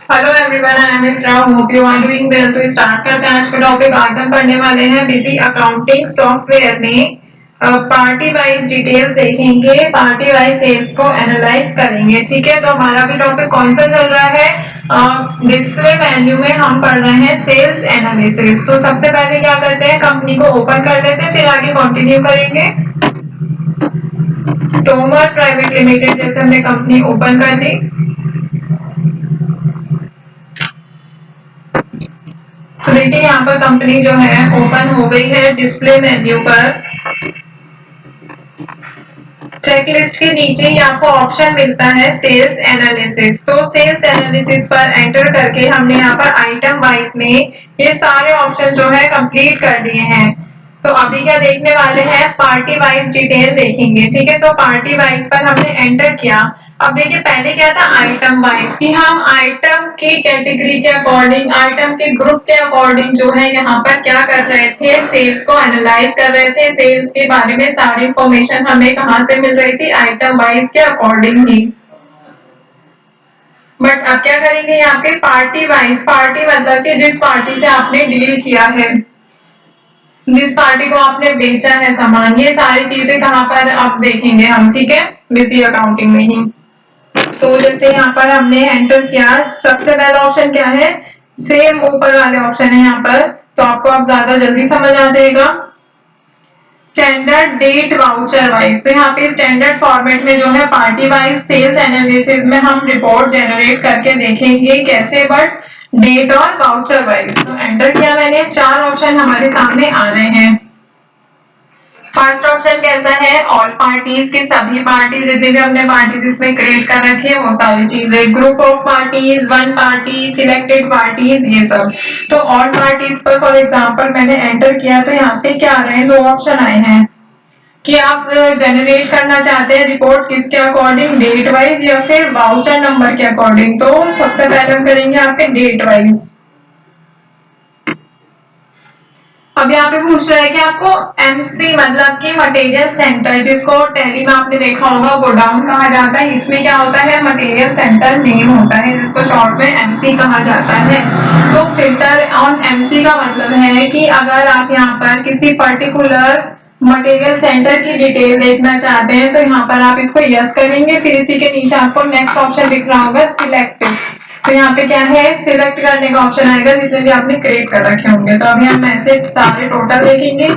Hello everyone, I am Ifra, hope you are doing well. तो start करते हैं आज का टॉपिक। आज हम पढ़ने वाले हैं बिजी अकाउंटिंग सॉफ्टवेयर में पार्टी वाइज डिटेल्स देखेंगे, पार्टी वाइज सेल्स को एनालाइज करेंगे। ठीक है, तो हमारा भी टॉपिक कौन सा चल रहा है? डिस्प्ले मेन्यू में हम पढ़ रहे हैं सेल्स एनालिसिस। तो सबसे पहले क्या करते हैं, कंपनी को ओपन कर लेते हैं, फिर आगे कंटिन्यू करेंगे। तोमर प्राइवेट लिमिटेड जैसे हमने कंपनी ओपन कर ली। तो देखिए यहाँ पर कंपनी जो है ओपन हो गई है। डिस्प्ले मेन्यू पर चेकलिस्ट के नीचे ही आपको ऑप्शन मिलता है सेल्स एनालिसिस। तो सेल्स एनालिसिस पर एंटर करके हमने यहाँ पर आइटम वाइज में ये सारे ऑप्शन जो है कंप्लीट कर दिए हैं। तो अभी क्या देखने वाले हैं, पार्टी वाइज डिटेल देखेंगे। ठीक है, तो पार्टी वाइज पर हमने एंटर किया। अब देखिए पहले क्या था, आइटम वाइज कि हम आइटम की कैटेगरी के अकॉर्डिंग, आइटम के ग्रुप के अकॉर्डिंग जो है यहाँ पर क्या कर रहे थे, सेल्स को एनालाइज कर रहे थे। सेल्स के बारे में सारी इंफॉर्मेशन हमें कहाँ से मिल रही थी, आइटम वाइज के अकॉर्डिंग ही। बट अब क्या करेंगे यहाँ पे पार्टी वाइज, पार्टी मतलब कि जिस पार्टी से आपने डील किया है, जिस पार्टी को आपने बेचा है सामान, ये सारी चीजें कहाँ पर आप देखेंगे हम। ठीक है, बिजी अकाउंटिंग में ही। तो जैसे यहाँ पर हमने एंटर किया, सबसे पहला ऑप्शन क्या है, सेम ऊपर वाले ऑप्शन है यहाँ पर, तो आपको अब ज्यादा जल्दी समझ आ जाएगा। स्टैंडर्ड डेट वाउचर वाइज, तो यहाँ पे स्टैंडर्ड फॉर्मेट में जो है पार्टी वाइज सेल्स एनालिसिस में हम रिपोर्ट जनरेट करके देखेंगे कैसे, बट डेट और वाउचर वाइज। तो एंटर किया मैंने, चार ऑप्शन हमारे सामने आ रहे हैं। फर्स्ट ऑप्शन कैसा है, ऑल पार्टीज की सभी पार्टीज, जितनी भी हमने पार्टीज इसमें क्रिएट कर रखी है वो सारी चीजें, group of parties, one party, selected parties, ये सब। तो ऑल पार्टीज पर फॉर एग्जांपल मैंने एंटर किया, तो यहाँ पे क्या आ रहे हैं, दो ऑप्शन आए हैं कि आप जनरेट करना चाहते हैं रिपोर्ट किसके अकॉर्डिंग, डेट वाइज या फिर वाउचर नंबर के अकॉर्डिंग। तो सबसे पहले हम करेंगे आपके डेट वाइज। अब यहाँ पे पूछ रहा है कि आपको एमसी मतलब कि मटेरियल सेंटर, जिसको टैली में आपने देखा होगा गोडाउन कहा जाता है, इसमें क्या होता है, मटेरियल सेंटर नेम होता है जिसको शॉर्ट में एमसी कहा जाता है। तो फिल्टर ऑन एमसी का मतलब है कि अगर आप यहाँ पर किसी पर्टिकुलर मटेरियल सेंटर की डिटेल देखना चाहते हैं तो यहाँ पर आप इसको यस करेंगे। फिर इसी के नीचे आपको नेक्स्ट ऑप्शन दिख रहा होगा सिलेक्ट। तो यहाँ पे क्या है, सिलेक्ट करने का ऑप्शन आएगा जितने भी आपने क्रिएट कर रखे होंगे। तो अभी हम ऐसे सारे टोटल देखेंगे।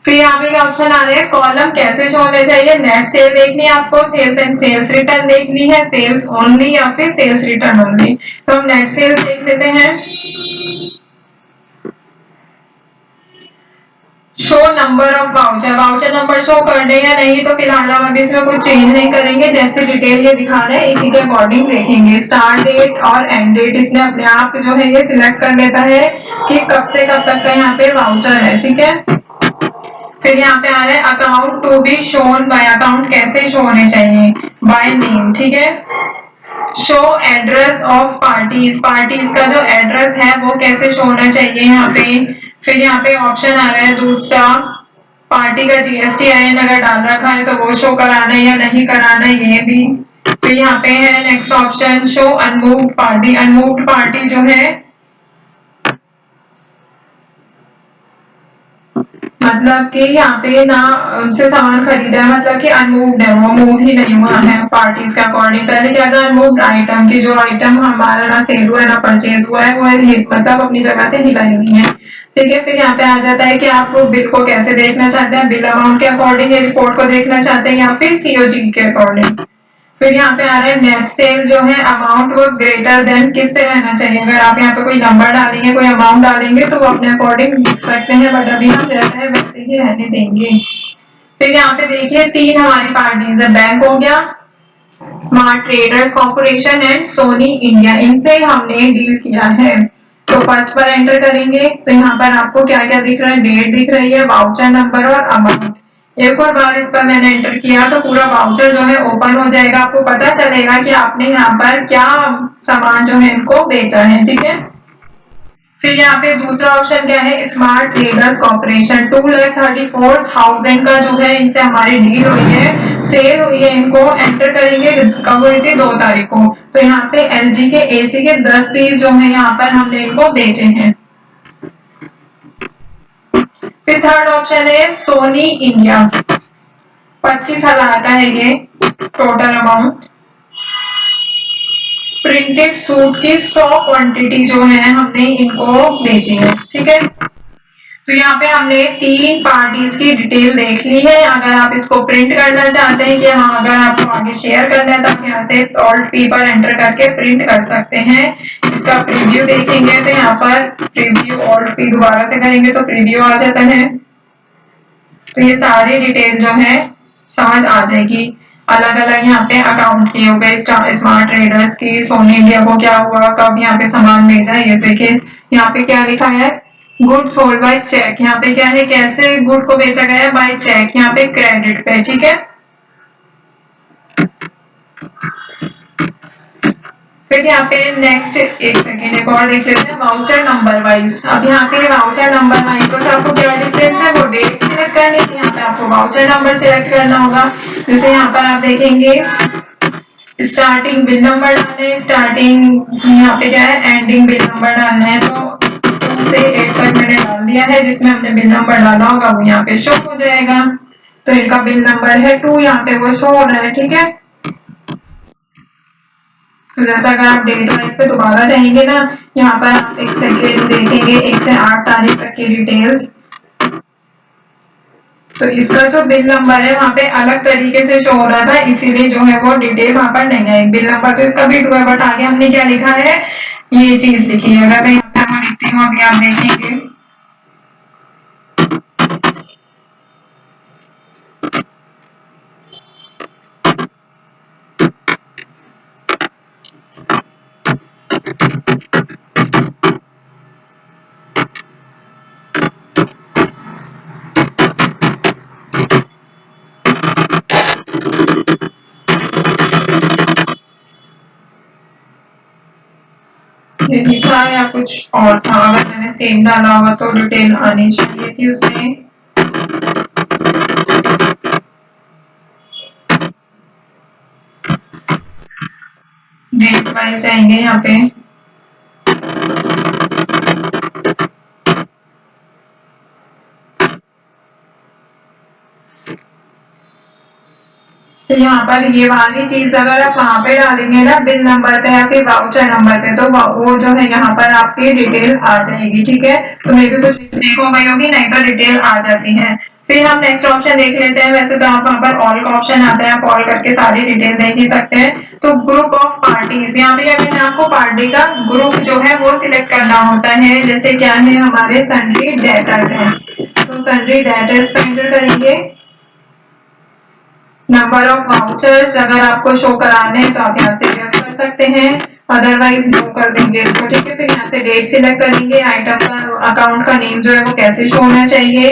फिर यहाँ पे ऑप्शन आ रहे हैं, कॉलम कैसे शो होने चाहिए, नेट सेल देखनी है आपको, सेल्स एंड सेल्स रिटर्न देखनी है, सेल्स ओनली या फिर सेल्स रिटर्न ओनली। तो हम नेट सेल्स देख लेते हैं। Show number of voucher, voucher number show करने या नहीं, तो फिलहाल हम अभी इसमें कुछ चेंज नहीं करेंगे, जैसे डिटेल ये दिखा रहे हैं इसी के अकॉर्डिंग देखेंगे। स्टार्ट डेट और एंड डेट इसने अपने आप जो है ये सिलेक्ट कर लेता है कि कब से कब तक का यहाँ पे वाउचर है। ठीक है, फिर यहाँ पे आ रहा है account to be shown by, account कैसे शो होने चाहिए, बाय नेम। ठीक है, show address of parties, parties का जो एड्रेस है वो कैसे शो होना चाहिए यहाँ पे। फिर यहाँ पे ऑप्शन आ रहा है दूसरा, पार्टी का जीएसटीआईएन अगर डाल रखा है तो वो शो कराना है या नहीं कराना है, ये भी। फिर यहाँ पे है next option, show unmoved party, unmoved party जो है मतलब कि यहाँ पे ना उनसे सामान खरीदा है, मतलब कि अनमूव्ड है, वो मूव ही नहीं हुआ है पार्टीज के अकॉर्डिंग। पहले क्या था, अनमूव्ड आइटम की, जो आइटम हमारा ना सेल हुआ है ना परचेज हुआ है, वो मतलब अपनी जगह से हिला ही नहीं है। ठीक है, फिर यहाँ पे आ जाता है कि आप बिल को कैसे देखना चाहते हैं, बिल अमाउंट के अकॉर्डिंग या रिपोर्ट को देखना चाहते हैं या फिर सीओजी के अकॉर्डिंग। फिर यहाँ पे आ रहा है नेट सेल जो है अमाउंट वो ग्रेटर देन किससे रहना चाहिए। अगर आप यहाँ पे कोई नंबर डालेंगे, कोई अमाउंट डालेंगे तो वो अपने अकॉर्डिंग लिख सकते हैं, बट अभी हम जैसा है वैसे ही रहने देंगे। फिर यहाँ पे देखिए तीन हमारी पार्टीज है, बैंक हो गया, smart traders corporation and Soni India, इनसे हमने डील किया है। तो फर्स्ट पर एंटर करेंगे तो यहाँ पर आपको क्या क्या दिख रहा है, डेट दिख रही है, वाउचर नंबर और अमाउंट। एक और बार इस पर मैंने एंटर किया तो पूरा वाउचर जो है ओपन हो जाएगा, आपको पता चलेगा कि आपने यहाँ पर क्या सामान जो है इनको बेचा है। ठीक है, फिर यहाँ पे दूसरा ऑप्शन क्या है, स्मार्ट ट्रेडर्स कॉर्पोरेशन 2,34,000 का जो है इनसे हमारी डील हुई है, सेल हुई है, इनको एंटर करेंगे, कब हुई थी 2 तारीख को। तो यहाँ पे एलजी के एसी के 10 पीस जो है यहाँ पर हमने इनको बेचे हैं। फिर थर्ड ऑप्शन है सोनी इंडिया, 25,000 का है ये टोटल अमाउंट। प्रिंटेड सूट की 100 क्वांटिटी जो है हमने इनको बेची है, ठीक है। तो यहाँ पे हमने 3 पार्टीज की डिटेल देख ली है। अगर आप इसको प्रिंट करना चाहते हैं कि हाँ अगर आपको आगे शेयर करना है तो आप यहाँ से ऑल्ट पी पर एंटर करके प्रिंट कर सकते हैं। इसका प्रीव्यू देखेंगे तो यहाँ पर प्रीव्यू ऑल्ट पी दोबारा से करेंगे तो प्रीव्यू आ जाता है। तो ये सारी डिटेल जो है समझ आ जाएगी। अलग अलग यहाँ पे अकाउंट किए हुए स्मार्ट ट्रेडर्स की, सोनी इंडिया को क्या हुआ, कब यहाँ पे सामान भेजा, ये देखिए यहाँ पे क्या लिखा है, गुड सोल्ड बाय चेक। यहाँ पे क्या है, कैसे गुड को बेचा गया है, बाय चेक, यहाँ पे क्रेडिट पे, ठीक है। फिर यहाँ पे नेक्स्ट एक सेकेंड एक और देख लेते हैं वाउचर नंबर वाइज। अब यहाँ पे वाउचर नंबर वाइज बस आपको क्या डिफरेंस है, वो डेट सिलेक्ट करनी थी, यहाँ पे आपको वाउचर नंबर सिलेक्ट करना होगा। जैसे यहाँ पर आप देखेंगे स्टार्टिंग बिल नंबर डालना है, स्टार्टिंग यहाँ पे क्या है, एंडिंग बिल नंबर डालना है। तो 2 से 8 तक मैंने डाल दिया है, जिसमें हमने बिल नंबर डाला होगा वो यहाँ पे शो हो जाएगा। तो इनका बिल नंबर है 2, यहाँ पे वो शो हो रहा है, ठीक है। तो जैसा अगर आप डेट वाइज पे दोबारा जाएंगे ना, यहाँ पर आप एक सेकेंड देखेंगे 1 से 8 तारीख तक की डिटेल्स। तो इसका जो बिल नंबर है वहाँ पे अलग तरीके से शो हो रहा था, इसीलिए जो है वो डिटेल वहां पर नहीं आई। बिल नंबर तो इसका भी 2 है, बट आगे हमने क्या लिखा है, ये चीज लिखी है। अगर मैं यहाँ पर लिखती हूँ, अभी आप देखेंगे ये लिखा है या कुछ और था, अगर मैंने सेम डाला होगा तो डिटेल आनी चाहिए थी उसमें। डेट वाइज जाएंगे यहाँ पे, तो यहाँ पर ये वाली चीज अगर आप वहां पे डालेंगे ना बिल नंबर पे या फिर वाउचर नंबर पे, तो वो जो है यहाँ पर आपकी डिटेल आ जाएगी, ठीक है। तो मे भी कुछ मिस्टेक हो गई होगी, नहीं तो डिटेल आ जाती है। फिर हम नेक्स्ट ऑप्शन देख लेते हैं। वैसे तो आप वहां पर ऑल का ऑप्शन आता है, आप ऑल करके सारी डिटेल देख ही सकते हैं। तो ग्रुप ऑफ पार्टीज, यहाँ पे क्या करना है, आपको पार्टी का ग्रुप जो है वो सिलेक्ट करना होता है। जैसे क्या है, हमारे सन्ड्री डेटर्स है, तो सन्ड्री डेटर्स पे एंटर करेंगे। नंबर ऑफ वाउचर्स अगर आपको शो कराने हैं तो आप यहाँ से यस कर सकते हैं, अदरवाइज नो कर देंगे इसको, ठीक है। फिर यहाँ से डेट सिलेक्ट करेंगे, आइटम का अकाउंट का नेम जो है वो कैसे शो होना चाहिए,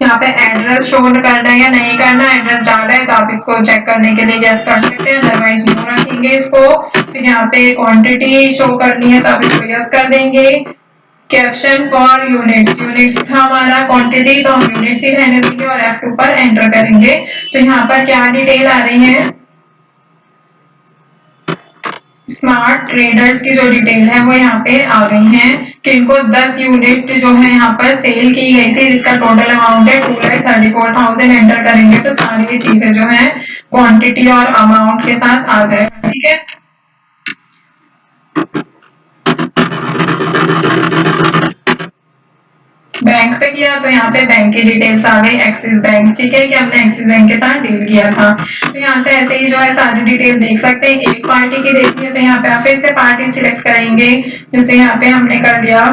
यहाँ पे एड्रेस शो करना है या नहीं करना, एड्रेस डाला है तो आप इसको चेक करने के लिए यस कर सकते हैं, अदरवाइज नो रखेंगे इसको। फिर यहाँ पे क्वांटिटी शो करनी है तो आप इसको यस कर देंगे। कैप्शन फॉर यूनिट्स, यूनिट्स था हमारा क्वांटिटी, तो हम यूनिट्स ही रहने देंगे और F2 पर एंटर करेंगे। तो यहाँ पर क्या डिटेल आ रही है, स्मार्ट ट्रेडर्स की जो डिटेल है वो यहाँ पे आ गई है कि इनको 10 यूनिट जो है यहाँ पर सेल की गई थी, जिसका टोटल अमाउंट है 2,34,000। एंटर करेंगे तो सारी चीजें जो है क्वांटिटी और अमाउंट के साथ आ जाएगा, ठीक है। बैंक पे किया तो यहाँ पे बैंक की डिटेल्स आ गई, एक्सिस बैंक, ठीक है, कि हमने एक्सिस बैंक के साथ डील किया था। तो यहाँ से ऐसे ही जो है सारी डिटेल देख सकते हैं। एक पार्टी की देखनी है तो यहाँ पे आप फिर से पार्टी सिलेक्ट करेंगे। जैसे यहाँ पे हमने कर दिया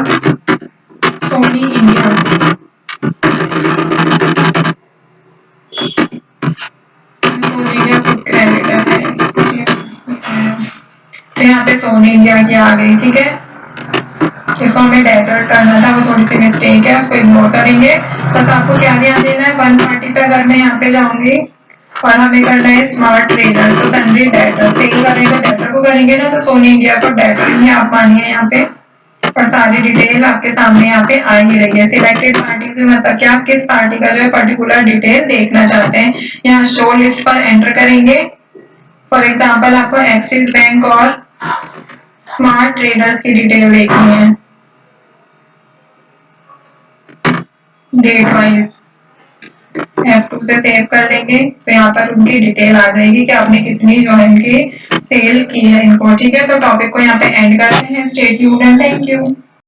सोनी इंडिया, सोनी इंडिया खुद क्रेडिटर है, तो यहाँ पे सोनी इंडिया की आ गई, ठीक है। इसको हमें डेटर करना था, वो थोड़ी सी मिस्टेक है, उसको इग्नोर करेंगे। बस आपको क्या ध्यान देना है, वन पार्टी पे अगर मैं यहाँ पे जाऊंगी और हमें करना है स्मार्ट ट्रेडर, तो सन्ड्री डेटर सेल करेंगे, डेटर को करेंगे ना, तो सोनी इंडिया को डेटर ही आप मानिए यहाँ पे। और सारी डिटेल आपके सामने यहाँ पे आ ही रही है। सिलेक्टेड पार्टीज में मतलब कि आप किस पार्टी का जो है पर्टिकुलर डिटेल देखना चाहते हैं। यहाँ शो लिस्ट पर एंटर करेंगे। फॉर एग्जाम्पल आपको एक्सिस बैंक और स्मार्ट ट्रेडर्स की डिटेल देखनी है डेट वाइज। F2 से सेव कर लेंगे तो यहाँ पर उनकी डिटेल आ जाएगी कि आपने कितनी जो है इनकी सेल की है इनको। ठीक है, तो टॉपिक को यहाँ पे एंड करते हैं। Stay tuned and thank you.